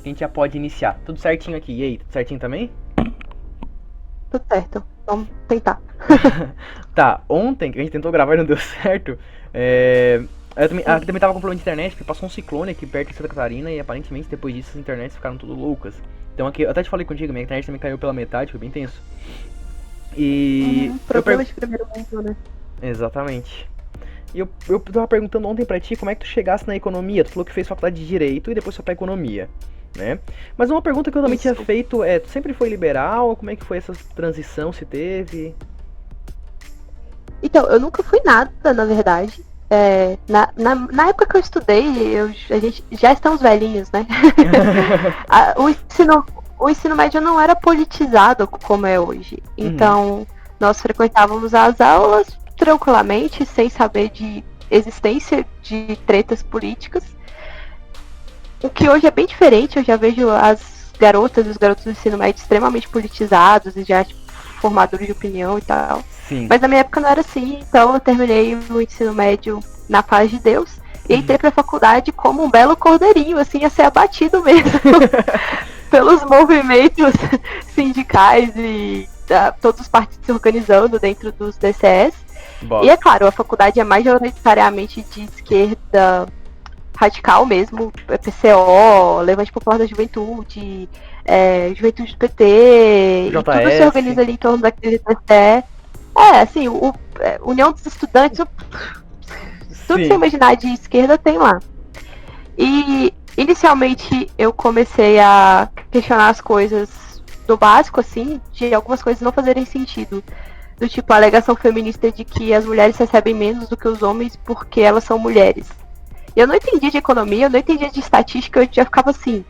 que a gente já pode iniciar. Tudo certinho aqui. E aí, tudo certinho também? Tudo certo. Vamos tentar. Tá, ontem que a gente tentou gravar e não deu certo, eu também tava com problema de internet, porque passou um ciclone aqui perto de Santa Catarina e aparentemente depois disso as internets ficaram tudo loucas. Então aqui, eu até te falei contigo, minha internet também caiu pela metade, foi bem tenso. E Problemas de primeiro mundo, né? Exatamente. E eu tava perguntando ontem pra ti como é que tu chegasse na economia. Tu falou que fez faculdade de Direito e depois foi pra Economia, né? Mas uma pergunta que eu também tinha Isso. feito é, tu sempre foi liberal? Como é que foi essa transição, se teve? Então, eu nunca fui nada, na verdade. Na época que eu estudei, a gente já estamos velhinhos, né? O ensino médio não era politizado como é hoje. Uhum. Então, nós frequentávamos as aulas tranquilamente, sem saber de existência de tretas políticas. O que hoje é bem diferente, eu já vejo as garotas e os garotos do ensino médio extremamente politizados e já tipo, formadores de opinião e tal. Sim. Mas na minha época não era assim, então eu terminei o ensino médio na paz de Deus e entrei pra faculdade como um belo cordeirinho, assim, a ser abatido mesmo pelos movimentos sindicais e todos os partidos se organizando dentro dos DCS. Boa. E é claro, a faculdade é majoritariamente de esquerda radical mesmo, PCO, Levante Popular da Juventude, Juventude do PT, e tudo se organiza ali em torno daquele TCE. Assim, União dos Estudantes, tudo que você imaginar de esquerda tem lá. E inicialmente eu comecei a questionar as coisas do básico, assim, de algumas coisas não fazerem sentido. Do tipo a alegação feminista de que as mulheres recebem menos do que os homens porque elas são mulheres. Eu não entendia de economia, eu não entendia de estatística, eu já ficava assim,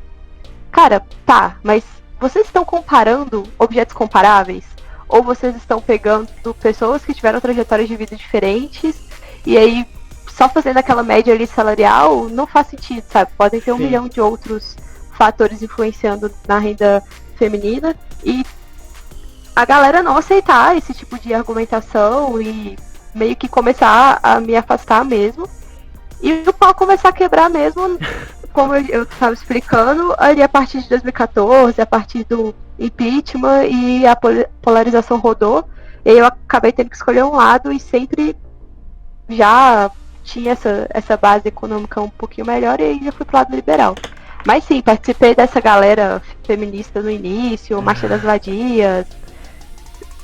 cara, tá, mas vocês estão comparando objetos comparáveis? Ou vocês estão pegando pessoas que tiveram trajetórias de vida diferentes e aí só fazendo aquela média ali salarial não faz sentido, sabe? Podem ter um milhão de outros fatores influenciando na renda feminina e a galera não aceitar esse tipo de argumentação e meio que começar a me afastar mesmo. E o pau começar a quebrar mesmo, como eu estava explicando, ali a partir de 2014, a partir do impeachment e a polarização rodou. E aí eu acabei tendo que escolher um lado e sempre já tinha essa base econômica um pouquinho melhor e aí já fui pro lado liberal. Mas sim, participei dessa galera feminista no início, Marcha das Vadias.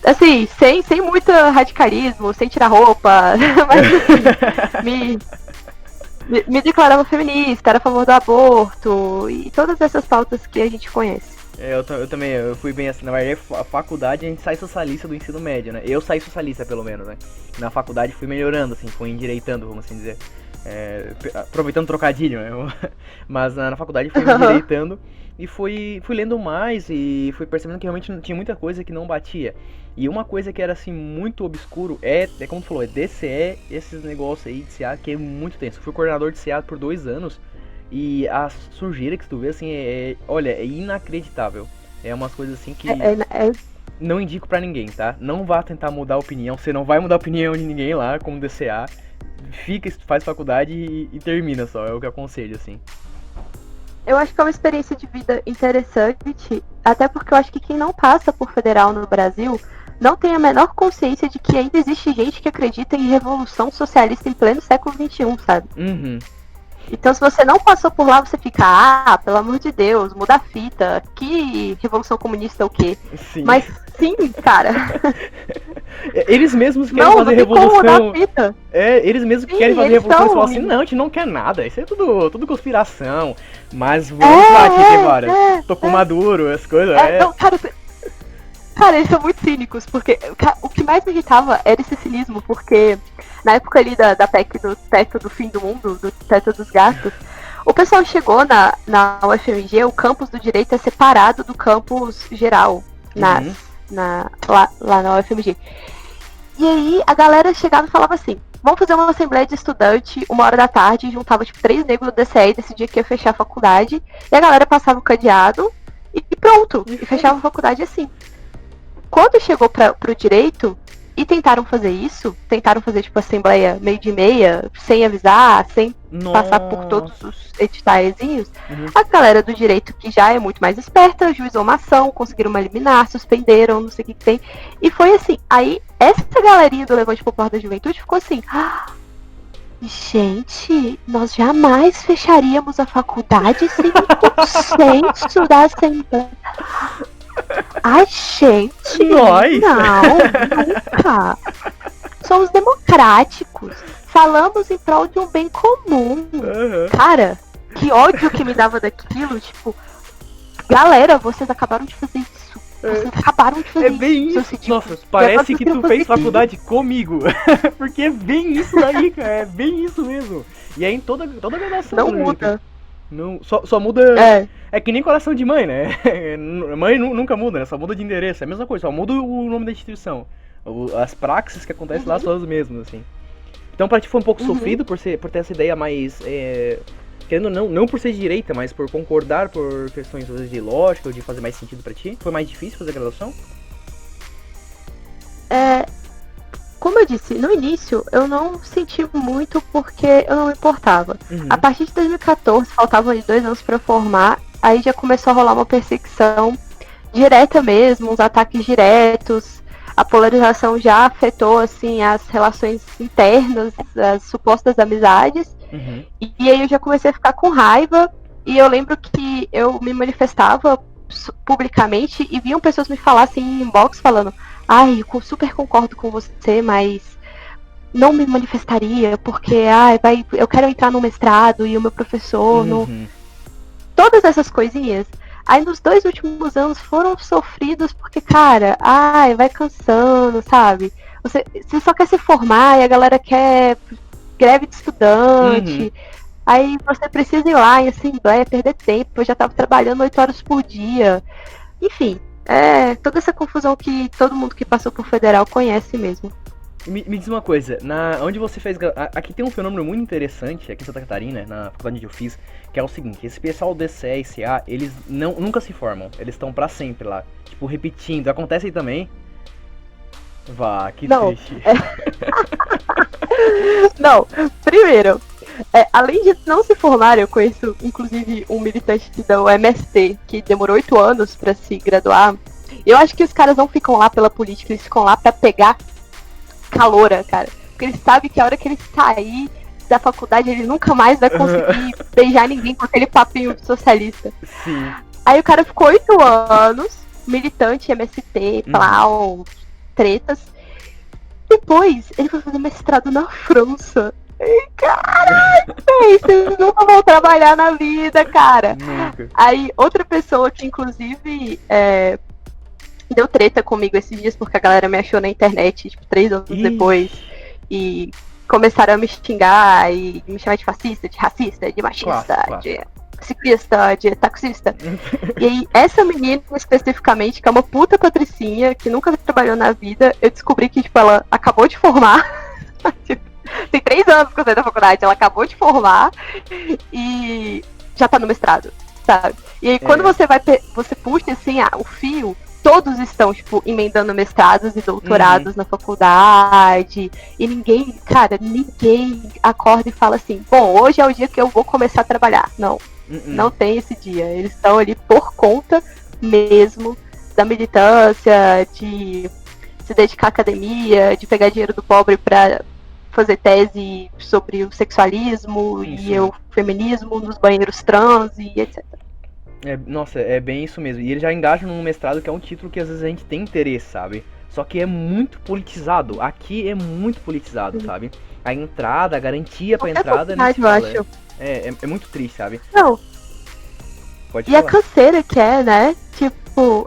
Assim, sem muito radicalismo, sem tirar roupa, mas assim, me declarava feminista, era a favor do aborto e todas essas pautas que a gente conhece. Eu também, eu fui bem assim, na verdade a faculdade a gente sai socialista do ensino médio, né? Eu saí socialista pelo menos, né? Na faculdade fui melhorando, assim, fui endireitando, vamos assim dizer. Aproveitando trocadilho, né? Mas na faculdade fui endireitando e fui lendo mais e fui percebendo que realmente tinha muita coisa que não batia. E uma coisa que era assim muito obscuro é como tu falou, é DCE, esses negócios aí de CA que é muito tenso. Eu fui coordenador de CA por 2 anos e a sujeira que tu vê assim olha, é inacreditável. É umas coisas assim que não indico pra ninguém, tá? Não vá tentar mudar a opinião, você não vai mudar a opinião de ninguém lá como DCA. Fica, faz faculdade e termina só, é o que eu aconselho, assim. Eu acho que é uma experiência de vida interessante, até porque eu acho que quem não passa por federal no Brasil não tem a menor consciência de que ainda existe gente que acredita em revolução socialista em pleno século XXI, sabe? Uhum. Então, se você não passou por lá, você fica, pelo amor de Deus, muda a fita, que revolução comunista é o quê? Sim. Mas sim, cara. Eles mesmos querem fazer revolução. Eles mesmos que querem fazer revolução e falam assim, não, a gente não quer nada, isso é tudo conspiração. Mas vamos lá, Che Guevara. Tocou Maduro, as coisas. Não, cara, eles são muito cínicos, porque o que mais me irritava era esse cinismo, porque na época ali da PEC do teto do fim do mundo, do teto dos gastos, o pessoal chegou na UFMG, o campus do direito é separado do campus geral, lá na UFMG. E aí a galera chegava e falava assim, vamos fazer uma assembleia de estudante 1h da tarde, e juntava tipo 3 negros do DCE e decidia que ia fechar a faculdade, e a galera passava o cadeado e pronto, e fechava a faculdade assim. Quando chegou pro direito, E tentaram fazer tipo assembleia meio de meia, sem avisar, sem passar por todos os editalzinhos. A galera do direito, que já é muito mais esperta, juizou uma ação, conseguiram uma liminar, suspenderam, não sei o que tem. E foi assim, aí essa galerinha do Levante Popular da Juventude ficou assim, gente, nós jamais fecharíamos a faculdade sem o consenso da Assembleia. Ai, gente, Nós? não, nunca. Somos democráticos. Falamos em prol de um bem comum. Cara, que ódio que me dava daquilo. Tipo, galera, vocês acabaram de fazer isso. Vocês acabaram de fazer isso. É bem isso. Nossa, parece que tu fez faculdade comigo. Porque é bem isso daí, cara. É bem isso mesmo. E é em toda a graduação. Não muda. Não, só muda. É que nem coração de mãe, né? Mãe nunca muda, né? Só muda de endereço. É a mesma coisa, só muda o nome da instituição. As praxis que acontecem lá são as mesmas, assim. Então pra ti foi um pouco sofrido por ter essa ideia mais. Querendo não por ser de direita, mas por concordar por questões de lógica ou de fazer mais sentido pra ti? Foi mais difícil fazer a graduação? Como eu disse, no início eu não senti muito porque eu não me importava. A partir de 2014, faltavam ali 2 anos pra formar, aí já começou a rolar uma perseguição direta mesmo, uns ataques diretos, a polarização já afetou assim as relações internas, as supostas amizades, e aí eu já comecei a ficar com raiva, e eu lembro que eu me manifestava publicamente e viam pessoas me falar assim em inbox falando: ai, eu super concordo com você, mas não me manifestaria porque eu quero entrar no mestrado e o meu professor não... Todas essas coisinhas. Aí nos 2 últimos anos foram sofridos porque, cara, vai cansando, sabe? Você só quer se formar e a galera quer greve de estudante. Aí você precisa ir lá em assembleia, perder tempo. Eu já tava trabalhando 8 horas por dia. Enfim, toda essa confusão que todo mundo que passou por federal conhece mesmo. Me diz uma coisa, onde você fez... Aqui tem um fenômeno muito interessante, aqui em Santa Catarina, na faculdade onde eu fiz, que é o seguinte: esse pessoal do DCE e CA, eles nunca se formam, eles estão pra sempre lá, tipo, repetindo. Acontece aí também? Vá, que triste. Não, primeiro, além de não se formar, eu conheço inclusive um militante da UMST que demorou 8 anos pra se graduar. Eu acho que os caras não ficam lá pela política, eles ficam lá pra pegar caloura, cara. Porque ele sabe que a hora que ele sair da faculdade, ele nunca mais vai conseguir beijar ninguém com aquele papinho socialista. Sim. Aí o cara ficou 8 anos, militante, MST, plau, tretas. Depois, ele foi fazer mestrado na França. E, caralho, vocês nunca vão trabalhar na vida, cara. Nunca. Aí, outra pessoa que, inclusive, deu treta comigo esses dias, porque a galera me achou na internet, tipo, 3 anos depois, e começaram a me xingar e me chamar de fascista, de racista, de machista, de ciclista, de taxista. E aí, essa menina especificamente, que é uma puta patricinha, que nunca trabalhou na vida, eu descobri que, tipo, ela acabou de formar. Tem 3 anos que eu saí da faculdade, ela acabou de formar e já tá no mestrado, sabe? E aí, quando você puxa, assim, o fio, todos estão, tipo, emendando mestrados e doutorados na faculdade. E ninguém acorda e fala assim: bom, hoje é o dia que eu vou começar a trabalhar. Não, não tem esse dia. Eles estão ali por conta mesmo da militância, de se dedicar à academia, de pegar dinheiro do pobre pra fazer tese sobre o sexualismo e o feminismo nos banheiros trans e etc. Nossa, é bem isso mesmo. E eles já engajam num mestrado que é um título que às vezes a gente tem interesse, sabe? Só que é muito politizado. Aqui é muito politizado, sabe? A entrada, a garantia pra entrada... Eu acho. É muito triste, sabe? Não. Pode e falar. A canseira que é, né? Tipo,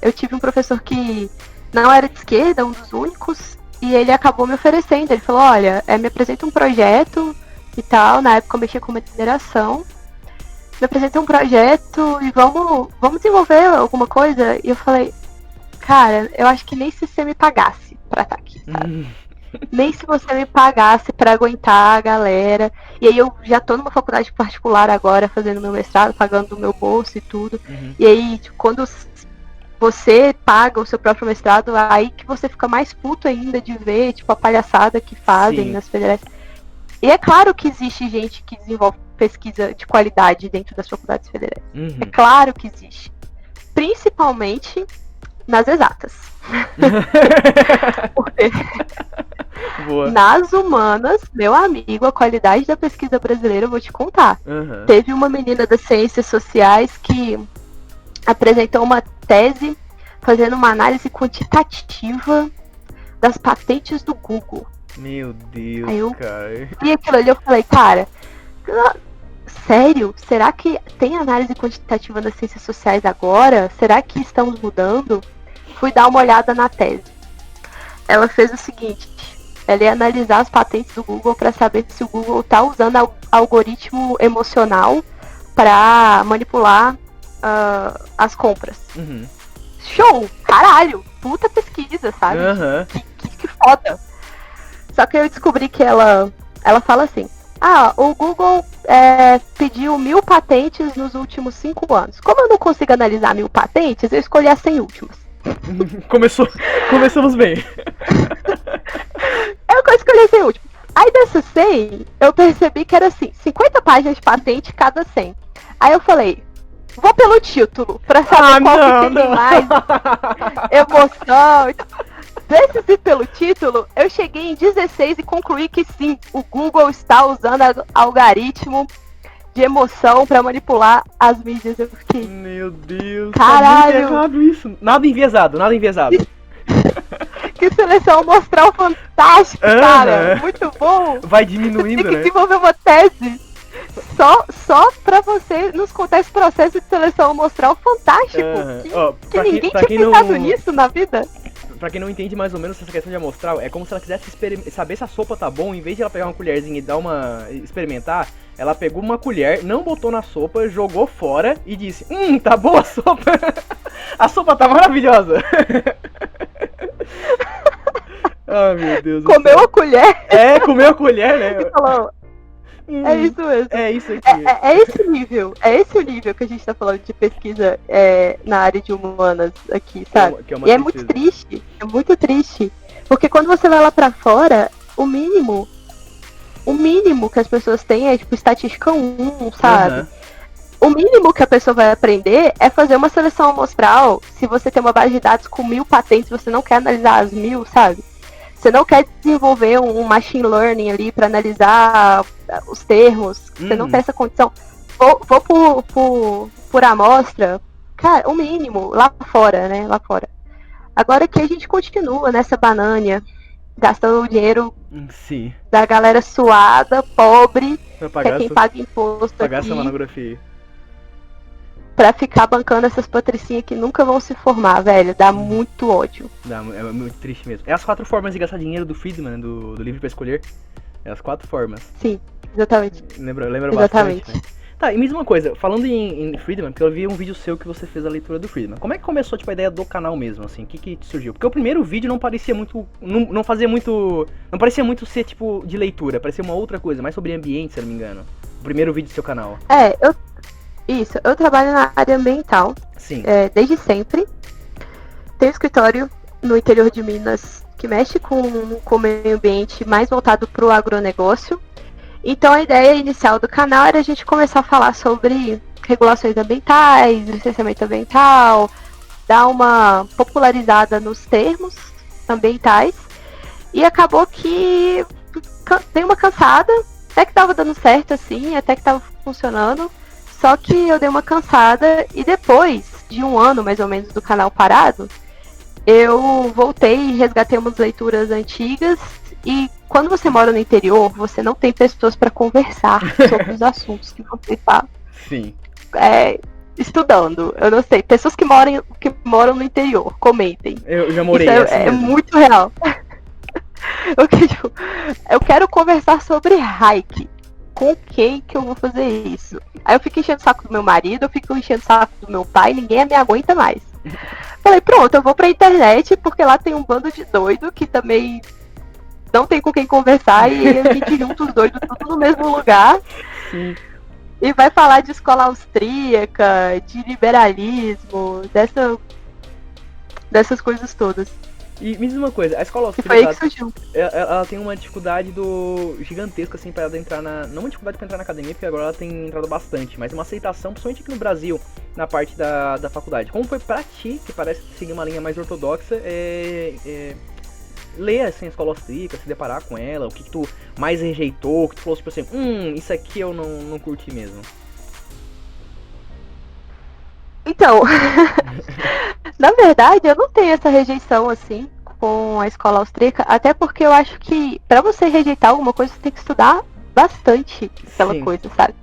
eu tive um professor que não era de esquerda, um dos únicos, e ele acabou me oferecendo. Ele falou: olha, me apresenta um projeto e tal. Na época eu mexia com mineração. Me apresenta um projeto e vamos desenvolver alguma coisa. E eu falei: cara, eu acho que nem se você me pagasse pra estar aqui, sabe? Nem se você me pagasse pra aguentar a galera. E aí eu já tô numa faculdade particular agora, fazendo meu mestrado, pagando o meu bolso e tudo. E aí, tipo, quando você paga o seu próprio mestrado, aí que você fica mais puto ainda de ver, tipo, a palhaçada que fazem Sim. nas federais. E é claro que existe gente que desenvolve pesquisa de qualidade dentro das faculdades federais. É claro que existe. Principalmente nas exatas. Porque Boa. nas humanas, meu amigo, a qualidade da pesquisa brasileira, eu vou te contar. Uhum. Teve uma menina das ciências sociais que apresentou uma tese fazendo uma análise quantitativa das patentes do Google. Meu Deus, cara. E aquilo ali eu falei, cara, sério? Será que tem análise quantitativa nas ciências sociais agora? Será que estamos mudando? Fui dar uma olhada na tese. Ela fez o seguinte, ela ia analisar as patentes do Google para saber se o Google está usando algoritmo emocional para manipular as compras. Uhum. Show! Caralho! Puta pesquisa, sabe? Uhum. Que foda! Só que eu descobri que ela fala assim, o Google pediu 1000 patentes nos últimos 5 anos. Como eu não consigo analisar 1000 patentes, eu escolhi as 100 últimas. Começamos bem. Eu escolhi as 100 últimas. Aí dessas 100, eu percebi que era assim, 50 páginas de patente cada 100. Aí eu falei, vou pelo título, pra saber qual que tem mais emoção. Desses e pelo título, eu cheguei em 16 e concluí que sim, o Google está usando algoritmo de emoção pra manipular as mídias. Eu fiquei, meu Deus, caralho, tá muito errado isso. Nada enviesado. Que seleção amostral fantástico, cara. Muito bom. Vai diminuindo, você tem que né? desenvolver uma tese só pra você nos contar esse processo de seleção amostral fantástico. Que ninguém tinha pensado nisso na vida. Pra quem não entende mais ou menos essa questão de amostral, é como se ela quisesse saber se a sopa tá bom, em vez de ela pegar uma colherzinha e dar experimentar, ela pegou uma colher, não botou na sopa, jogou fora e disse, tá boa a sopa. A sopa tá maravilhosa. Ah, meu Deus. Comeu a colher? Comeu a colher, né? E falou, é isso mesmo. É isso aqui. É esse o nível que a gente tá falando de pesquisa na área de humanas aqui, sabe? E é muito triste. Porque quando você vai lá pra fora, o mínimo que as pessoas têm é tipo estatística 1, sabe? Uhum. O mínimo que a pessoa vai aprender é fazer uma seleção amostral. Se você tem uma base de dados com 1000 patentes, você não quer analisar as 1000, sabe? Você não quer desenvolver um machine learning ali para analisar os termos. Você não tem essa condição. Vou por amostra. Cara, o mínimo, lá fora, né? Lá fora. Agora que a gente continua nessa banânia, gastando o dinheiro da galera suada, pobre, que é quem paga imposto pagar aqui. Essa monografia. Pra ficar bancando essas patricinhas que nunca vão se formar, velho. Dá muito ódio. É muito triste mesmo. É as 4 formas de gastar dinheiro do Friedman, do livro pra escolher. É as 4 formas. Sim, exatamente. Lembra exatamente. Bastante, né? Tá, e mesma coisa, falando em Friedman, porque eu vi um vídeo seu que você fez a leitura do Friedman. Como é que começou, tipo, a ideia do canal mesmo, assim? O que te surgiu? Porque o primeiro vídeo não parecia muito... Não fazia muito... Não parecia muito ser, tipo, de leitura. Parecia uma outra coisa, mais sobre ambiente, se eu não me engano. O primeiro vídeo do seu canal. Eu trabalho na área ambiental. Sim. Desde sempre. Tenho escritório no interior de Minas que mexe com o meio ambiente mais voltado para o agronegócio. Então a ideia inicial do canal era a gente começar a falar sobre regulações ambientais, licenciamento ambiental, dar uma popularizada nos termos ambientais. E acabou que dei uma cansada, até que estava dando certo assim, até que estava funcionando. Só que eu dei uma cansada e depois de 1 ano mais ou menos do canal parado, eu voltei e resgatei umas leituras antigas. E quando você mora no interior, você não tem pessoas para conversar sobre os assuntos que você está estudando. Eu não sei, pessoas que moram no interior, comentem. Eu já morei. Isso é muito real. Eu quero conversar sobre hike. Com quem que eu vou fazer isso? Aí eu fico enchendo o saco do meu marido, eu fico enchendo o saco do meu pai, ninguém me aguenta mais. Falei, pronto, eu vou pra internet, porque lá tem um bando de doido que também não tem com quem conversar, e a gente junta os doidos tudo no mesmo lugar. Sim. E vai falar de escola austríaca, de liberalismo, dessas coisas todas. E me diz uma coisa, a escola E foi aí austríaca, que surgiu. ela tem uma dificuldade gigantesca, assim, pra ela entrar não uma dificuldade pra entrar na academia, porque agora ela tem entrado bastante, mas uma aceitação, principalmente aqui no Brasil, na parte da faculdade. Como foi pra ti, que parece seguir uma linha mais ortodoxa, ler, assim, a escola austríaca, se deparar com ela, o que tu mais rejeitou, o que tu falou, tipo assim, isso aqui eu não curti mesmo. Então, na verdade, eu não tenho essa rejeição, assim, com a escola austríaca, até porque eu acho que pra você rejeitar alguma coisa, você tem que estudar bastante aquela Sim. coisa, sabe?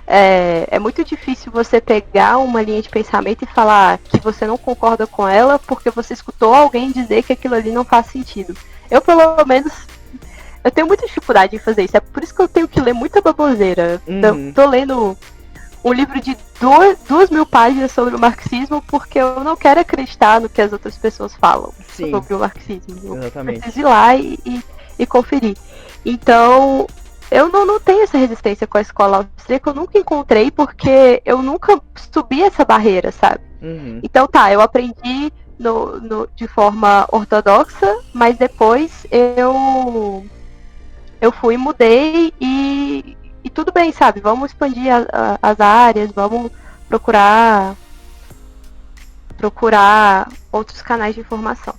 É muito difícil você pegar uma linha de pensamento e falar que você não concorda com ela porque você escutou alguém dizer que aquilo ali não faz sentido. Eu, pelo menos, eu tenho muita dificuldade em fazer isso. É por isso que eu tenho que ler muita baboseira. Eu tô lendo um livro de 2.000 páginas sobre o marxismo porque eu não quero acreditar no que as outras pessoas falam sobre o marxismo. Exatamente. Eu preciso ir lá e conferir. Então, eu não tenho essa resistência com a escola austríaca, eu nunca encontrei porque eu nunca subi essa barreira, sabe? Então tá, eu aprendi de forma ortodoxa, mas depois eu fui, mudei e tudo bem, sabe? Vamos expandir as áreas, vamos procurar outros canais de informação.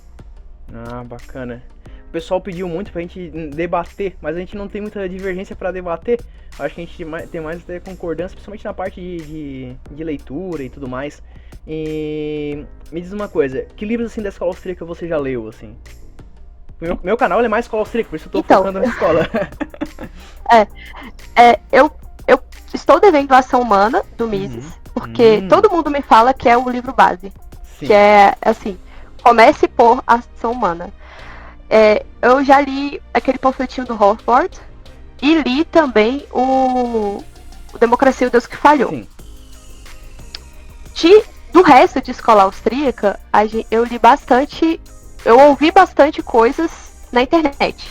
Ah, bacana. O pessoal pediu muito pra gente debater, mas a gente não tem muita divergência pra debater. Acho que a gente tem mais concordância, principalmente na parte de leitura e tudo mais. E me diz uma coisa, que livros assim da escola austríaca você já leu, assim? Meu canal é mais escola austríaca, por isso eu tô focando na escola. Eu estou devendo a Ação Humana, do Mises, porque todo mundo me fala que é o livro base. Sim. Que é, assim, comece por Ação Humana. Eu já li aquele panfletinho do Rothbard e li também o Democracia e o Deus que Falhou. Sim. Do resto de escola austríaca, eu li bastante, eu ouvi bastante coisas na internet.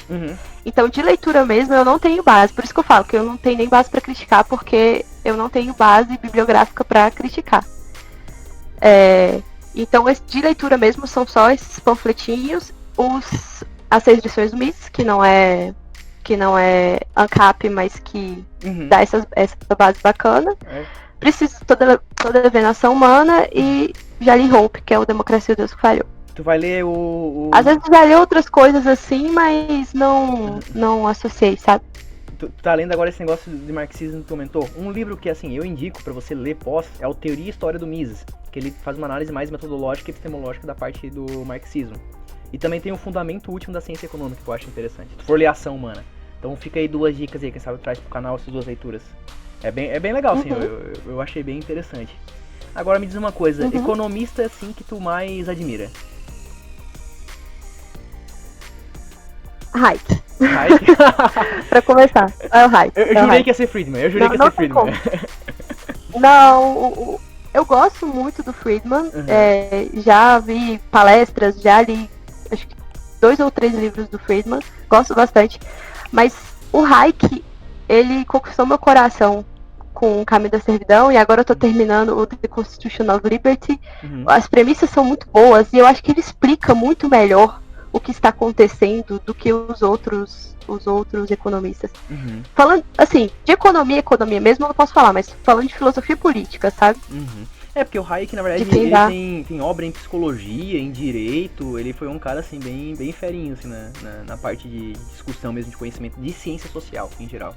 Então, de leitura mesmo, eu não tenho base. Por isso que eu falo que eu não tenho nem base para criticar, porque eu não tenho base bibliográfica para criticar. Então, de leitura mesmo, são só esses panfletinhos, as 6 lições do Mises, que não é ANCAP, mas que dá essa base bacana. Preciso toda a Ação Humana e já li Hope, que é o Democracia e o Deus que Falhou. Tu vai ler Às vezes vai ler outras coisas assim, mas não associei, sabe? Tu tá lendo agora esse negócio de marxismo que tu comentou. Um livro que, assim, eu indico pra você ler é o Teoria e História do Mises, que ele faz uma análise mais metodológica e epistemológica da parte do marxismo. E também tem o Fundamento Último da Ciência Econômica, que eu acho interessante. Se tu for ler Ação Humana. Então fica aí 2 dicas aí, quem sabe traz pro canal essas 2 leituras. É bem legal, assim, eu achei bem interessante. Agora me diz uma coisa, economista, assim, que tu mais admira? Hayek. Pra começar, é o Hayek. Eu jurei que ia ser Friedman, Não, eu gosto muito do Friedman, já vi palestras, já li, acho que 2 ou 3 livros do Friedman, gosto bastante, mas o Hayek, ele conquistou meu coração com o Caminho da Servidão, e agora eu tô terminando o The Constitution of Liberty. As premissas são muito boas, e eu acho que ele explica muito melhor o que está acontecendo do que os outros economistas. Falando, assim, de economia mesmo eu não posso falar, mas falando de filosofia política, sabe? Porque o Hayek, na verdade, ele tem obra em psicologia, em direito, ele foi um cara, assim, bem ferinho, assim, na parte de discussão mesmo, de conhecimento de ciência social, em geral.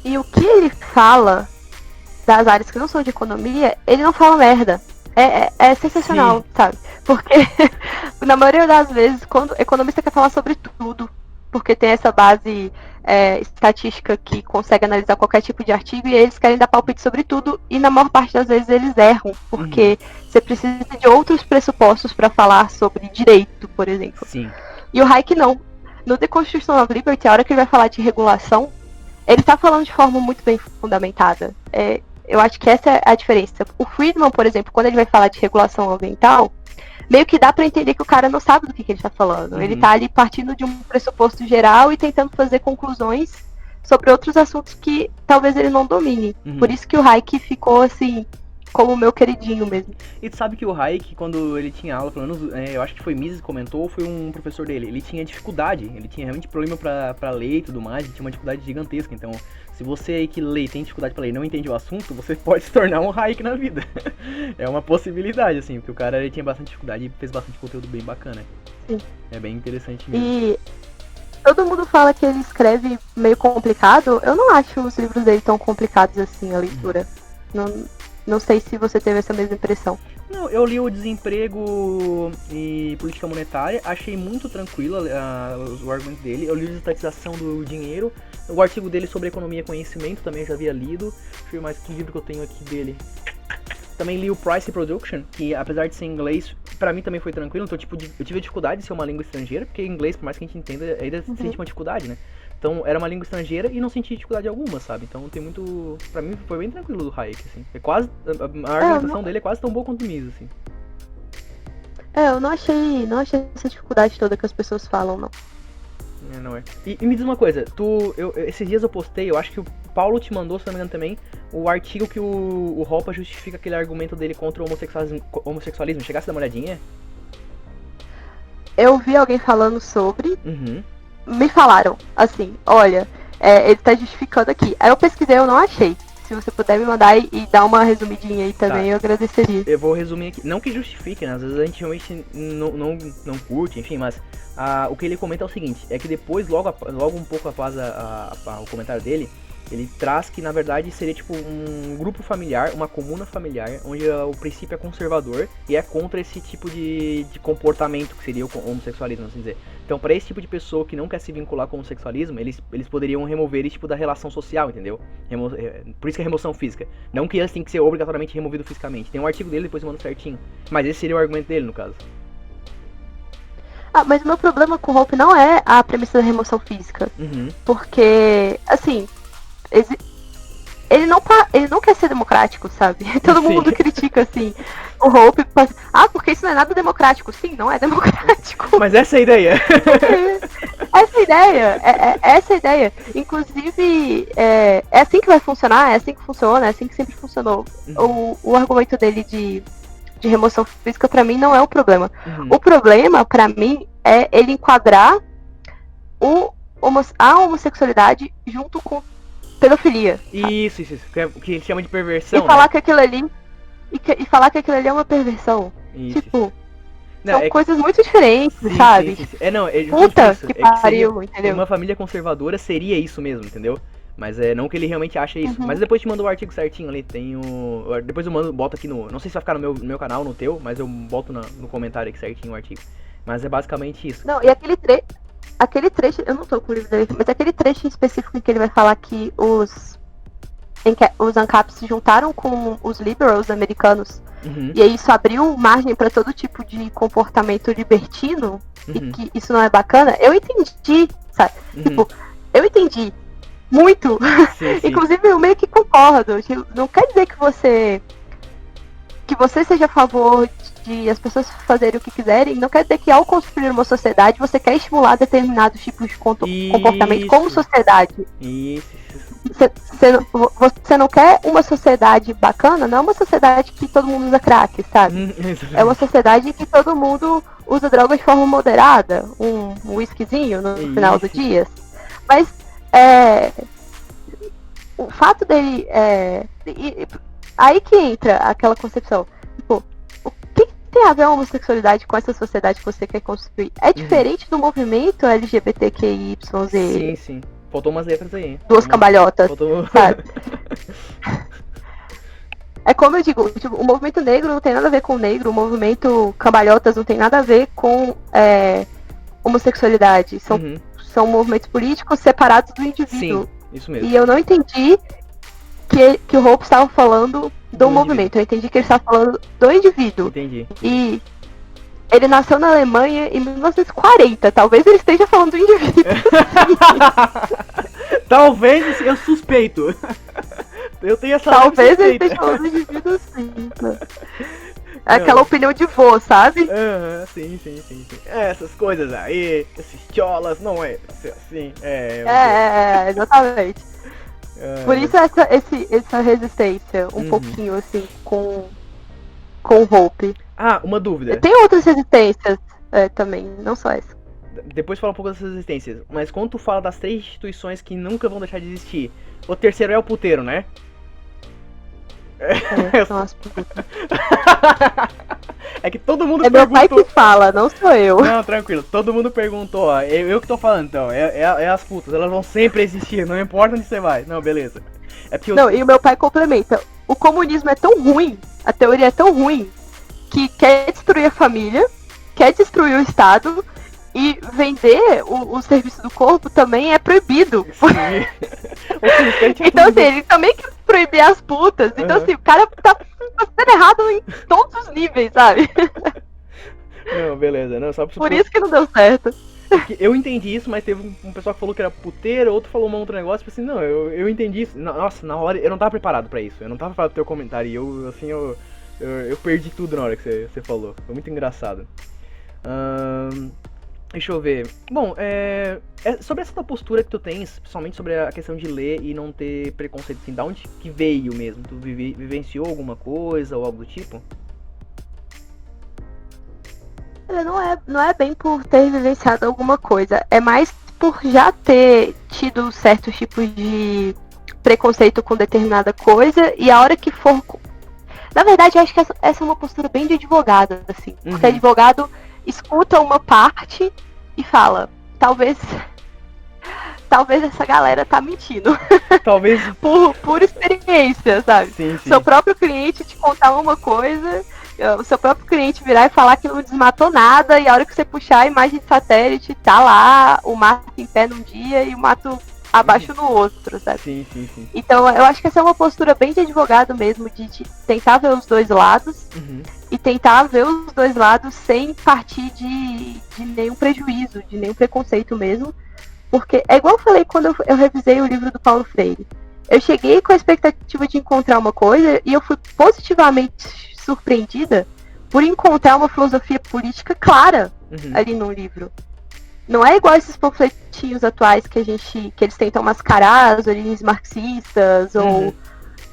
E o que ele fala das áreas que não são de economia, ele não fala merda. É sensacional, sim, sabe? Porque na maioria das vezes, quando o economista quer falar sobre tudo, porque tem essa base estatística que consegue analisar qualquer tipo de artigo, e eles querem dar palpite sobre tudo, e na maior parte das vezes eles erram, porque você precisa de outros pressupostos para falar sobre direito, por exemplo. Sim. E o Hayek não. No The Constitution of Liberty, a hora que ele vai falar de regulação, ele está falando de forma muito bem fundamentada. Eu acho que essa é a diferença. O Friedman, por exemplo, quando ele vai falar de regulação ambiental, meio que dá para entender que o cara não sabe do que ele está falando. Ele está ali partindo de um pressuposto geral e tentando fazer conclusões sobre outros assuntos que talvez ele não domine. Por isso que o Hayek ficou, assim, como meu queridinho mesmo. E tu sabe que o Hayek, quando ele tinha aula, pelo menos, eu acho que foi Mises que comentou, ou foi um professor dele, ele tinha dificuldade, ele tinha realmente problema pra ler e tudo mais, ele tinha uma dificuldade gigantesca, então se você aí que lê e tem dificuldade pra ler e não entende o assunto, você pode se tornar um Hayek na vida. É uma possibilidade, assim, porque o cara ele tinha bastante dificuldade e fez bastante conteúdo bem bacana. Sim. É bem interessante mesmo. E todo mundo fala que ele escreve meio complicado, eu não acho os livros dele tão complicados assim, a leitura. Não sei se você teve essa mesma impressão. Não, eu li o Desemprego e Política Monetária, achei muito tranquilo o argumento dele. Eu li a Estatização do Dinheiro, o artigo dele sobre Economia e Conhecimento também eu já havia lido. Deixa eu ver mais que livro que eu tenho aqui dele. Também li o Price Production, que apesar de ser em inglês, pra mim também foi tranquilo. Então, tipo, eu tive dificuldade de ser uma língua estrangeira, porque inglês, por mais que a gente entenda, ainda sente uma dificuldade, né? Então, era uma língua estrangeira e não senti dificuldade alguma, sabe? Então, tem muito... Pra mim, foi bem tranquilo do Hayek, assim. É quase... A argumentação dele é quase tão boa quanto o Mises, assim. Eu não achei essa dificuldade toda que as pessoas falam, não. Não é. E me diz uma coisa, esses dias eu postei, eu acho que o Paulo te mandou, se não me engano também, o artigo que o Hoppe justifica aquele argumento dele contra o homossexualismo. Chegasse a dar uma olhadinha? Eu vi alguém falando sobre... Uhum. Me falaram, assim, olha, ele tá justificando aqui. Aí eu pesquisei, eu não achei. Se você puder me mandar e dar uma resumidinha aí também, eu agradeceria. Eu vou resumir aqui, não que justifique, né? Às vezes a gente realmente não curte, enfim, mas o que ele comenta é o seguinte, é que depois, logo um pouco após o comentário dele, ele traz que na verdade seria tipo um grupo familiar, uma comuna familiar, onde o princípio é conservador e é contra esse tipo de comportamento que seria o homossexualismo, assim dizer. Então, para esse tipo de pessoa que não quer se vincular com o homossexualismo, eles poderiam remover ele tipo da relação social, entendeu? Por isso que é remoção física. Não que eles tenham que ser obrigatoriamente removidos fisicamente. Tem um artigo dele, depois eu mando certinho. Mas esse seria o argumento dele, no caso. Mas o meu problema com o Hoppe não é a premissa da remoção física. Uhum. Porque, assim... Ele não quer ser democrático, sabe? Todo mundo critica, assim, o Hoppe. Porque isso não é nada democrático. Sim, não é democrático. Mas essa é a ideia. Essa é a ideia. Inclusive, é assim que vai funcionar, é assim que funciona, é assim que sempre funcionou. Uhum. O argumento dele de remoção física, pra mim, não é o problema. Uhum. O problema, pra mim, é ele enquadrar a homossexualidade junto com pedofilia. Isso. O que ele chama de perversão. E falar que aquilo ali. E falar que aquilo ali é uma perversão. Isso. Tipo. São coisas muito diferentes, sabe? Sim. É Puta isso. Que pariu, entendeu? Uma família conservadora seria isso mesmo, entendeu? Mas não que ele realmente ache isso. Uhum. Mas depois te mando o artigo certinho ali. Tem o. Depois eu boto aqui no. Não sei se vai ficar no meu canal, no teu, mas eu boto no comentário aqui certinho o artigo. Mas é basicamente isso. Não, e aquele trecho, eu não tô com o livro dele, mas aquele trecho em específico em que ele vai falar que os ANCAPs se juntaram com os liberals americanos, uhum. E aí isso abriu margem para todo tipo de comportamento libertino, uhum. E que isso não é bacana, eu entendi, sabe? Uhum. Tipo, eu entendi muito. Sim. Inclusive eu meio que concordo. Tipo, não quer dizer que você seja a favor de as pessoas fazerem o que quiserem, não quer dizer que ao construir uma sociedade você quer estimular determinados tipos de comportamento como sociedade. Isso. Você não quer uma sociedade bacana, não é uma sociedade que todo mundo usa crack, sabe? É uma sociedade que todo mundo usa drogas de forma moderada, um whiskyzinho no final do dia. Mas o fato dele aí que entra aquela concepção, tipo, o que tem a ver a homossexualidade com essa sociedade que você quer construir? É diferente do movimento LGBTQIYZ. Sim. Faltou umas letras aí. Duas cambalhotas, sabe? É como eu digo, tipo, o movimento negro não tem nada a ver com o negro, o movimento cambalhotas não tem nada a ver com homossexualidade. São movimentos políticos separados do indivíduo. Sim, isso mesmo. E eu não entendi que o Hoppe estava falando do movimento, eu entendi que ele estava falando do indivíduo. Entendi. E ele nasceu na Alemanha em 1940, talvez ele esteja falando do indivíduo. Talvez, eu suspeito. Eu tenho essa Talvez ele esteja falando do indivíduo sim. Aquela opinião de vô, sabe? Sim. Essas coisas aí, esses cholas, não é assim. Exatamente. Por isso essa resistência, um pouquinho, assim, com Hope. Ah, uma dúvida. Tem outras resistências também, não só essa. Depois fala um pouco dessas resistências. Mas quando tu fala das 3 instituições que nunca vão deixar de existir, o terceiro é o puteiro, né? São as putas. É que todo mundo perguntou... meu pai que fala, não sou eu. Não, tranquilo. Todo mundo perguntou, ó. Eu que tô falando, então. É as putas. Elas vão sempre existir, não importa onde você vai. Não, beleza. Não, e o meu pai complementa. O comunismo é tão ruim, a teoria é tão ruim, que quer destruir a família, quer destruir o Estado, e vender o serviço do corpo também é proibido. Então, assim, ele também quer proibir as putas. Então, assim, o cara tá fazendo errado em todos os níveis, sabe? Não, beleza. Não, só por isso que não deu certo. Eu entendi isso, mas teve um pessoal que falou que era puteiro, outro falou um outro negócio, assim, não, eu entendi isso. Nossa, na hora eu não tava preparado pra isso. Eu não tava preparado pro teu comentário. E eu perdi tudo na hora que você falou. Foi muito engraçado. Deixa eu ver. Bom, sobre essa tua postura que tu tens, principalmente sobre a questão de ler e não ter preconceito, assim, da onde que veio mesmo? Tu vivenciou alguma coisa ou algo do tipo? Não é bem por ter vivenciado alguma coisa, é mais por já ter tido certos tipos de preconceito com determinada coisa, e a hora que for... Na verdade, eu acho que essa é uma postura bem de advogado, assim. Porque advogado escuta uma parte e fala, talvez essa galera tá mentindo. Talvez por experiência, sabe? Sim. Seu próprio cliente te contar uma coisa, o seu próprio cliente virar e falar que não desmatou nada, e a hora que você puxar a imagem de satélite, tá lá o mato em pé num dia e o mato abaixo no outro, sabe? Sim. Então eu acho que essa é uma postura bem de advogado mesmo, de tentar ver os dois lados e tentar ver os dois lados sem partir de nenhum prejuízo, de nenhum preconceito mesmo. Porque é igual eu falei quando eu revisei o livro do Paulo Freire. Eu cheguei com a expectativa de encontrar uma coisa e eu fui positivamente surpreendida por encontrar uma filosofia política clara ali no livro. Não é igual esses panfletinhos atuais que eles tentam mascarar as origens marxistas ou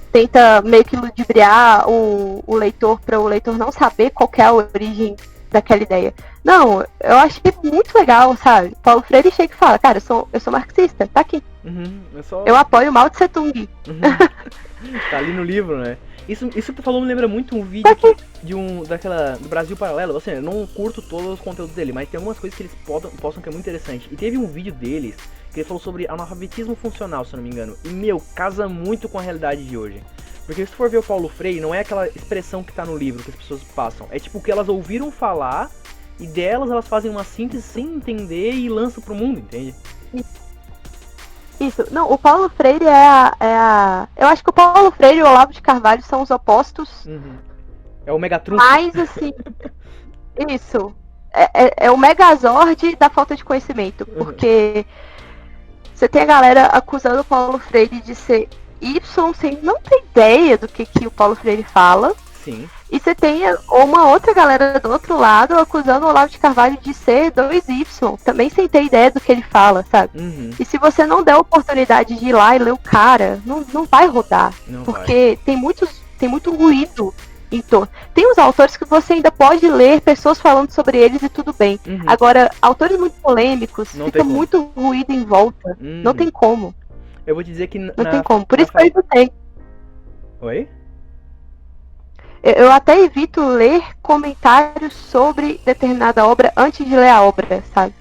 tenta meio que ludibriar o leitor para o leitor não saber qual é a origem daquela ideia. Não, eu achei muito legal, sabe? Paulo Freire chega e fala, cara, eu sou marxista, tá aqui. Eu apoio Mao Tse Tung. Tá ali no livro, né? Isso que tu falou me lembra muito um vídeo do Brasil Paralelo. Assim, eu não curto todos os conteúdos dele, mas tem algumas coisas que eles postam que é muito interessante. E teve um vídeo deles que ele falou sobre analfabetismo funcional, se eu não me engano. E, casa muito com a realidade de hoje. Porque se tu for ver o Paulo Freire, não é aquela expressão que tá no livro que as pessoas passam. É tipo o que elas ouviram falar e delas elas fazem uma síntese sem entender e lançam pro mundo, entende? Isso. Não, o Paulo Freire eu acho que o Paulo Freire e o Olavo de Carvalho são os opostos. É o Megatron. Mas, assim, isso. É o Megazord da falta de conhecimento. Porque você tem a galera acusando o Paulo Freire de ser Y sem não ter ideia do que o Paulo Freire fala. Sim. E você tem uma outra galera do outro lado acusando o Olavo de Carvalho de ser 2Y, também sem ter ideia do que ele fala, sabe? E se você não der a oportunidade de ir lá e ler o cara, não vai rodar. Porque tem muito ruído em torno. Tem uns autores que você ainda pode ler pessoas falando sobre eles e tudo bem. Agora, autores muito polêmicos, fica muito ruído em volta. Não tem como. Eu vou te dizer que... Não tem como. Por isso que eu evitei. Oi? Eu até evito ler comentários sobre determinada obra antes de ler a obra, sabe?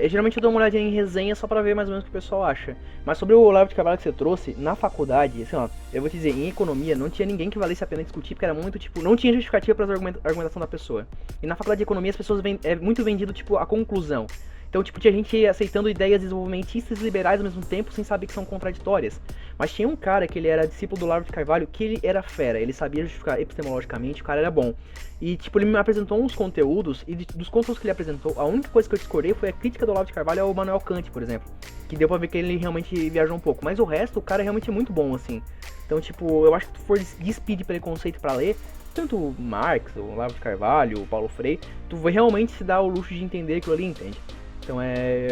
Geralmente eu dou uma olhadinha em resenha só pra ver mais ou menos o que o pessoal acha. Mas sobre o Olavo de Carvalho que você trouxe, na faculdade, assim, ó, eu vou te dizer, em economia não tinha ninguém que valesse a pena discutir, porque era muito, tipo, não tinha justificativa pra argumentação da pessoa. E na faculdade de economia as pessoas é muito vendido, tipo, a conclusão. Então, tipo, tinha gente aceitando ideias desenvolvimentistas e liberais ao mesmo tempo, sem saber que são contraditórias. Mas tinha um cara que ele era discípulo do Olavo de Carvalho, que ele era fera, ele sabia justificar epistemologicamente, o cara era bom. E, tipo, ele me apresentou uns conteúdos, e dos conteúdos que ele apresentou, a única coisa que eu discordei foi a crítica do Olavo de Carvalho ao Manuel Kant, por exemplo. Que deu pra ver que ele realmente viajou um pouco. Mas o resto, o cara é realmente muito bom, assim. Então, tipo, eu acho que se tu for despedir preconceito pra ler, tanto o Marx, o Olavo de Carvalho, o Paulo Freire, tu vai realmente se dar o luxo de entender aquilo ali, entende? Então é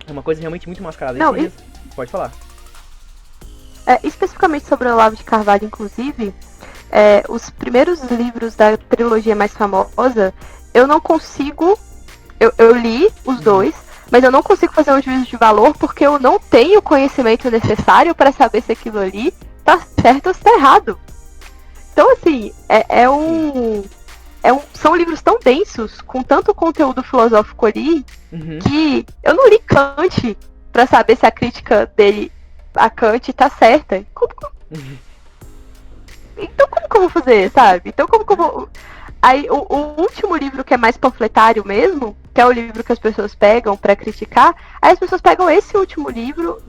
uma coisa realmente muito mascarada. Não, Pode falar. especificamente sobre o Olavo de Carvalho, inclusive, os primeiros livros da trilogia mais famosa, eu não consigo. Eu li os dois, mas eu não consigo fazer um juízo de valor porque eu não tenho o conhecimento necessário para saber se aquilo ali tá certo ou se tá errado. Então, assim, são livros tão densos, com tanto conteúdo filosófico ali, que eu não li Kant pra saber se a crítica dele a Kant tá certa. Então como que eu vou fazer, sabe? Então como que eu vou... Aí o último livro que é mais panfletário mesmo, que é o livro que as pessoas pegam pra criticar, aí as pessoas pegam esse último livro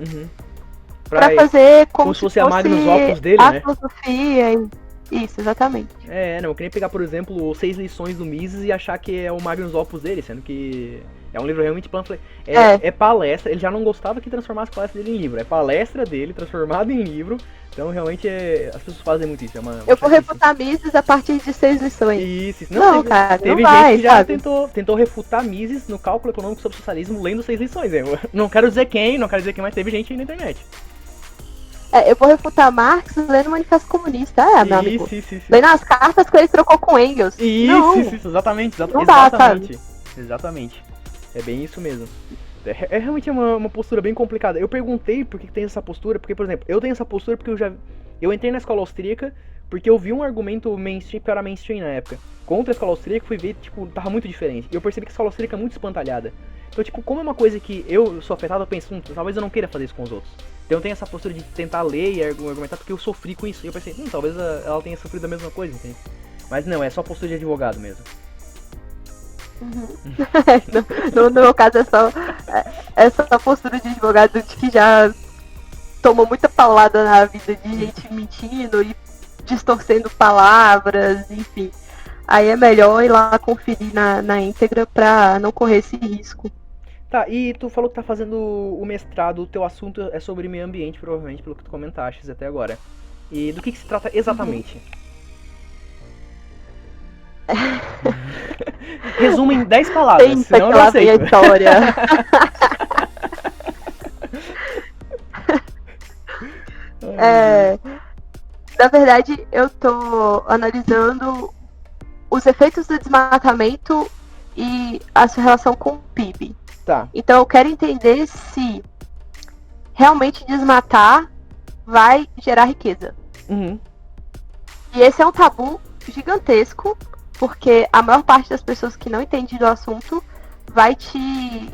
pra fazer como se fosse a Magnus Opus dele, a né? filosofia. Isso, exatamente. Não, eu queria pegar, por exemplo, 6 lições do Mises e achar que é o Magnus Opus dele, sendo que é um livro realmente panfletário. É palestra, ele já não gostava que transformasse a palestra dele em livro, é palestra dele transformada em livro, então realmente as pessoas fazem muito isso. Eu vou refutar Mises a partir de 6 lições. Isso. Não, cara, teve não vai, gente que já sabe? tentou refutar Mises no cálculo econômico sobre socialismo lendo 6 lições. Eu não quero dizer quem, mas teve gente aí na internet. Eu vou refutar Marx lendo o Manifesto Comunista, meu amigo. Isso. Lendo as cartas que ele trocou com Engels. Isso, exatamente. Não dá, sabe? Exatamente. É bem isso mesmo. É realmente uma postura bem complicada. Eu perguntei por que tem essa postura, porque, por exemplo, eu tenho essa postura porque eu entrei na escola austríaca porque eu vi um argumento mainstream, que era mainstream na época, contra a escola austríaca, fui ver, tipo, tava muito diferente. E eu percebi que a escola austríaca é muito espantalhada. Então, tipo, como é uma coisa que eu sou afetado, eu penso, talvez eu não queira fazer isso com os outros. Então eu tenho essa postura de tentar ler e argumentar porque eu sofri com isso. E eu pensei, talvez ela tenha sofrido a mesma coisa, entende? Mas não, é só postura de advogado mesmo. No meu caso é só postura de advogado de que já tomou muita paulada na vida de gente mentindo e distorcendo palavras, enfim. Aí é melhor ir lá conferir na íntegra pra não correr esse risco. Tá, e tu falou que tá fazendo o mestrado, o teu assunto é sobre meio ambiente, provavelmente, pelo que tu comentaste até agora. E do que se trata exatamente? Resumo em 10 palavras, Pensa senão eu que não lá vem a aceito. história. Na verdade, eu tô analisando os efeitos do desmatamento e a sua relação com o PIB. Tá. Então eu quero entender se realmente desmatar vai gerar riqueza. E esse é um tabu gigantesco, porque a maior parte das pessoas que não entende do assunto vai te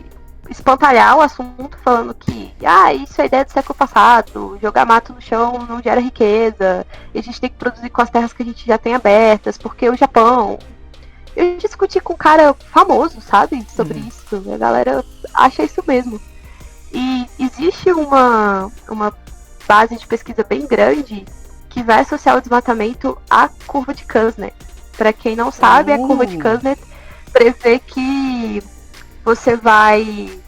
espantalhar o assunto falando que isso é ideia do século passado, jogar mato no chão não gera riqueza, e a gente tem que produzir com as terras que a gente já tem abertas, porque o Japão... Eu discuti com um cara famoso, sabe, sobre isso, e a galera acha isso mesmo. E existe uma base de pesquisa bem grande que vai associar o desmatamento à curva de Kuznets. Para quem não sabe, a curva de Kuznets prevê que você vai...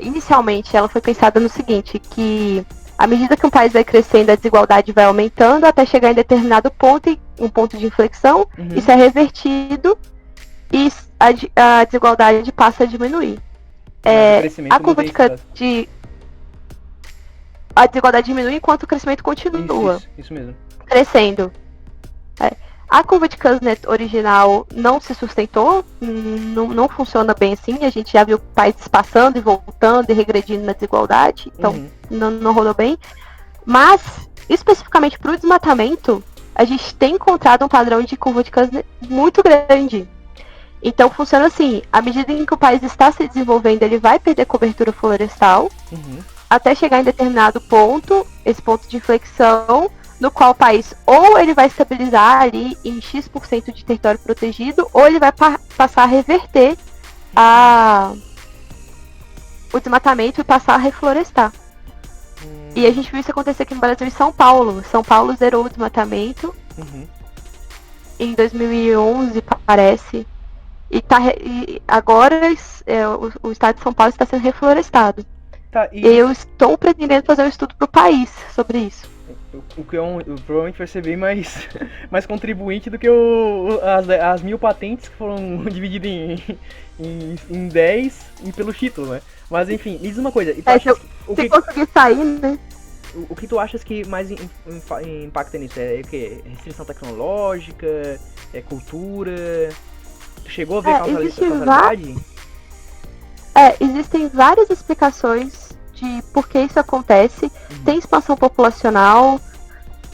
Inicialmente, ela foi pensada no seguinte, que à medida que um país vai crescendo, a desigualdade vai aumentando até chegar em determinado ponto, um ponto de inflexão, isso é revertido e a desigualdade passa a diminuir. A curva a desigualdade diminui enquanto o crescimento continua. Isso mesmo. Crescendo. A curva de Kuznets original não se sustentou, não funciona bem assim. A gente já viu países passando e voltando e regredindo na desigualdade, então não rolou bem. Mas, especificamente para o desmatamento, a gente tem encontrado um padrão de curva de Kuznets muito grande. Então funciona assim, à medida em que o país está se desenvolvendo, ele vai perder cobertura florestal, até chegar em determinado ponto, esse ponto de inflexão, no qual o país ou ele vai estabilizar ali em X% de território protegido, ou ele vai passar a reverter o desmatamento e passar a reflorestar. E a gente viu isso acontecer aqui no Brasil, em São Paulo. São Paulo zerou o desmatamento em 2011, parece. E agora o estado de São Paulo está sendo reflorestado. Tá, Eu estou pretendendo fazer um estudo para o país sobre isso. O que provavelmente vai ser bem mais contribuinte do que as 1000 patentes que foram divididas em 10 e pelo título, né? Mas enfim, me diz uma coisa. Se conseguir sair, né? o que tu achas que mais impacta nisso? É o quê? Restrição tecnológica? É cultura? Tu chegou a ver causalidade? Existem várias explicações de por que isso acontece. Tem expansão populacional,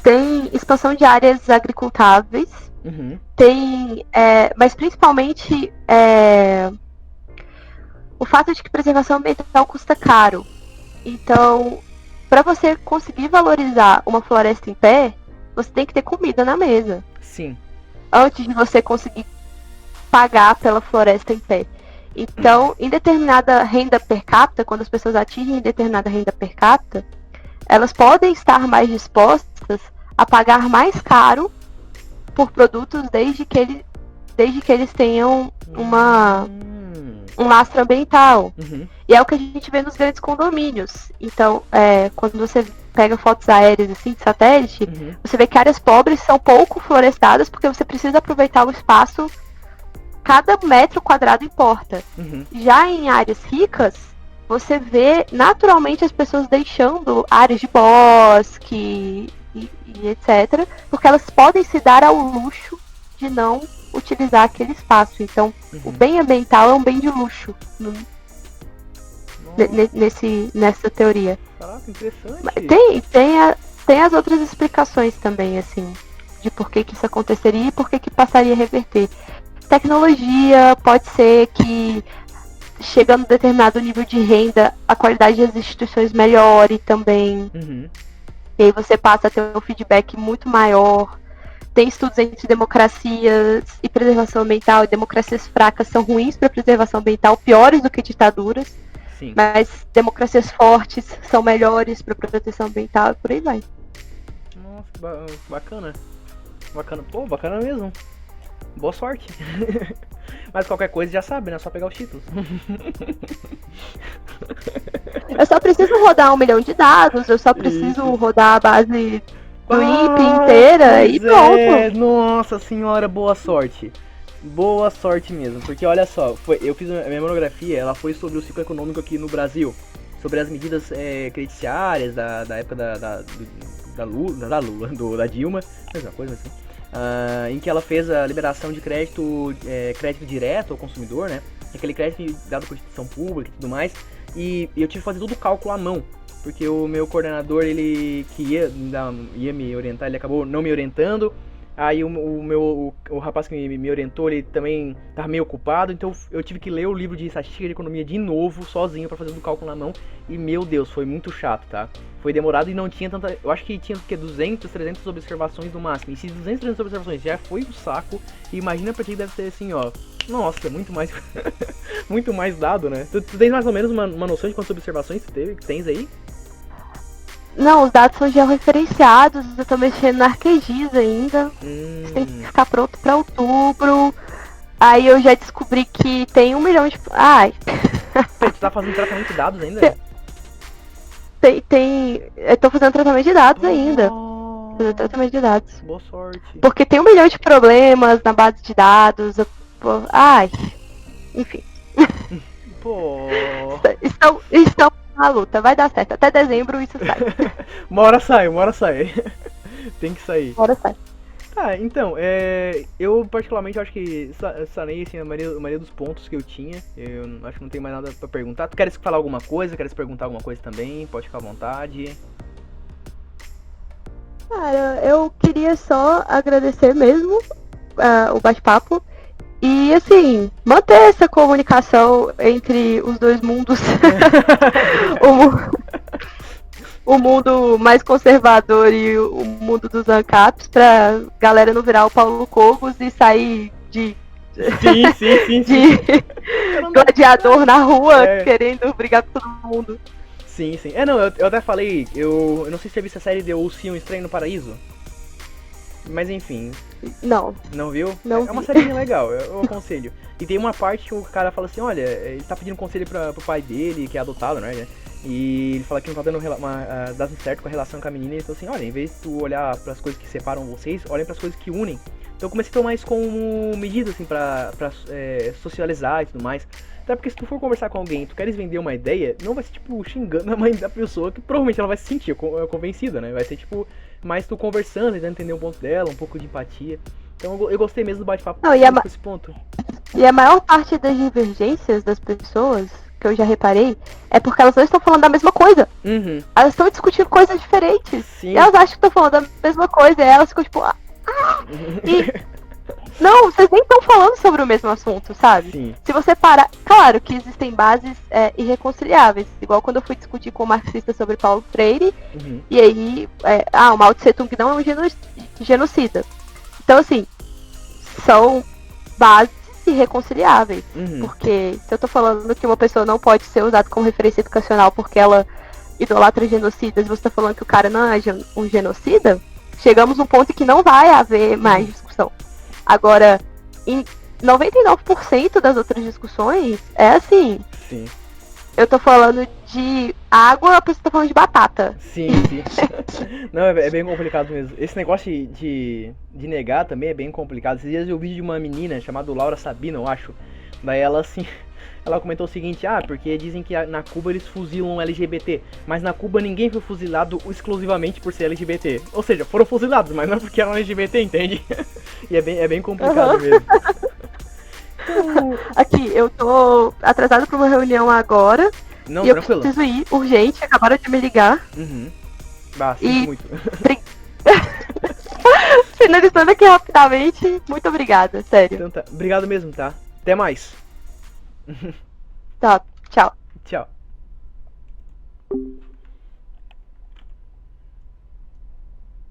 tem expansão de áreas agricultáveis, tem, mas principalmente o fato de que preservação ambiental custa caro. Então, para você conseguir valorizar uma floresta em pé, você tem que ter comida na mesa. Sim. Antes de você conseguir pagar pela floresta em pé. Então, em determinada renda per capita, quando as pessoas atingem determinada renda per capita, elas podem estar mais dispostas a pagar mais caro por produtos desde que eles tenham um lastro ambiental. E é o que a gente vê nos grandes condomínios. Então, quando você pega fotos aéreas assim, de satélite, você vê que áreas pobres são pouco florestadas porque você precisa aproveitar o espaço. Cada metro quadrado importa. Já em áreas ricas, você vê naturalmente as pessoas deixando áreas de bosque e etc. Porque elas podem se dar ao luxo de não utilizar aquele espaço. Então, o bem ambiental é um bem de luxo nessa teoria. Caraca, interessante. Tem as outras explicações também, assim, de por que isso aconteceria e por que passaria a reverter. Tecnologia, pode ser que chegando a determinado nível de renda, a qualidade das instituições melhore também. E aí você passa a ter um feedback muito maior. Tem estudos entre democracias e preservação ambiental, e democracias fracas são ruins para preservação ambiental, piores do que ditaduras. Sim. Mas democracias fortes são melhores para proteção ambiental e por aí vai. Nossa, bacana. Bacana. Pô, bacana mesmo. Boa sorte. Mas qualquer coisa já sabe, né? É só pegar os títulos. Eu só preciso rodar 1 milhão de dados, eu só preciso rodar a base do IP inteira e pronto. Nossa senhora, boa sorte. Boa sorte mesmo, porque olha só, eu fiz a minha monografia, ela foi sobre o ciclo econômico aqui no Brasil, sobre as medidas crediciárias da época da Dilma, mesma coisa assim. Em que ela fez a liberação de crédito direto ao consumidor, né? Aquele crédito dado por instituição pública e tudo mais. E eu tive que fazer todo o cálculo à mão, porque o meu coordenador, ele que ia me orientar, ele acabou não me orientando. Aí o rapaz que me orientou, ele também estava meio ocupado, então eu tive que ler o livro de estatística de economia de novo, sozinho, para fazer o cálculo na mão. E meu Deus, foi muito chato, tá? Foi demorado e não tinha tanta... Eu acho que tinha 200, 300 observações no máximo. E se 200, 300 observações já foi um saco, imagina pra ti que deve ser assim, ó... Nossa, muito mais... muito mais dado, né? Tu tens mais ou menos uma noção de quantas observações tu tens aí? Não, os dados são georreferenciados, eu tô mexendo na ArcGIS ainda. Você tem que ficar pronto pra outubro. Aí eu já descobri que tem 1 milhão de... Ai... Tu tá fazendo tratamento de dados ainda? Eu tô fazendo tratamento de dados ainda. Fazendo tratamento de dados. Boa sorte. Porque tem 1 milhão de problemas na base de dados. Enfim. Pô. Estão na luta, vai dar certo. Até dezembro isso sai. uma hora sai. Tem que sair. Uma hora sai. Tá, então, eu particularmente acho que sanei assim, a maioria dos pontos que eu tinha. Eu acho que não tem mais nada pra perguntar. Tu queres falar alguma coisa? Queres perguntar alguma coisa também? Pode ficar à vontade. Cara, eu queria só agradecer mesmo o bate-papo. E assim, manter essa comunicação entre os dois mundos. O mundo mais conservador e o mundo dos ANCAPs, pra galera não virar o Paulo Cogos e sair de gladiador na rua querendo brigar com todo mundo. Sim. Não, eu até falei, eu não sei se você viu essa série de O Um Estranho no Paraíso. Mas enfim. Não. Não viu? Não é uma série legal, eu aconselho. E tem uma parte que o cara fala assim, olha, ele tá pedindo conselho pro pai dele, que é adotado, né? E ele fala que não tá dando certo com a relação com a menina. E ele falou assim, olha, em vez de tu olhar pras coisas que separam vocês, olhem pras coisas que unem. Então eu comecei a tomar isso como medida, assim, pra socializar e tudo mais. Até porque se tu for conversar com alguém e tu queres vender uma ideia, não vai ser, tipo, xingando a mãe da pessoa, que provavelmente ela vai se sentir convencida, né? Vai ser, tipo, mais tu conversando, tentando entender um ponto dela, um pouco de empatia. Então eu gostei mesmo do bate-papo com esse ponto. E a maior parte das divergências das pessoas, que eu já reparei, é porque elas não estão falando da mesma coisa. Uhum. Elas estão discutindo coisas diferentes. Sim. E elas acham que estão falando da mesma coisa, e elas ficam tipo... E... Não, vocês nem estão falando sobre o mesmo assunto, sabe? Sim. Se você parar... Claro que existem bases irreconciliáveis. Igual quando eu fui discutir com o marxista sobre Paulo Freire. Uhum. E aí... o Mao Tse Tung não é um genocida. Então, assim... São bases irreconciliáveis. Uhum. Porque se eu tô falando que uma pessoa não pode ser usada como referência educacional porque ela idolatra genocidas, você tá falando que o cara não é um genocida, chegamos num ponto em que não vai haver mais discussão. Agora, em 99% das outras discussões, é assim. Sim. Eu tô falando de água, a pessoa tá falando de batata. Sim, sim. Não, é bem complicado mesmo. Esse negócio de negar também é bem complicado. Esses dias eu vi de uma menina chamada Laura Sabina, eu acho. Daí ela assim... Ela comentou o seguinte, porque dizem que na Cuba eles fuzilam LGBT, mas na Cuba ninguém foi fuzilado exclusivamente por ser LGBT. Ou seja, foram fuzilados, mas não porque eram LGBT, entende? E é bem complicado mesmo. Aqui, eu tô atrasada pra uma reunião agora. Não, e eu tranquilo. preciso ir, urgente, acabaram de me ligar. Uhum. Sinto muito. Finalizando aqui rapidamente, muito obrigada, sério. Então tá, obrigado mesmo, tá? Até mais. Tá, tchau. Tchau.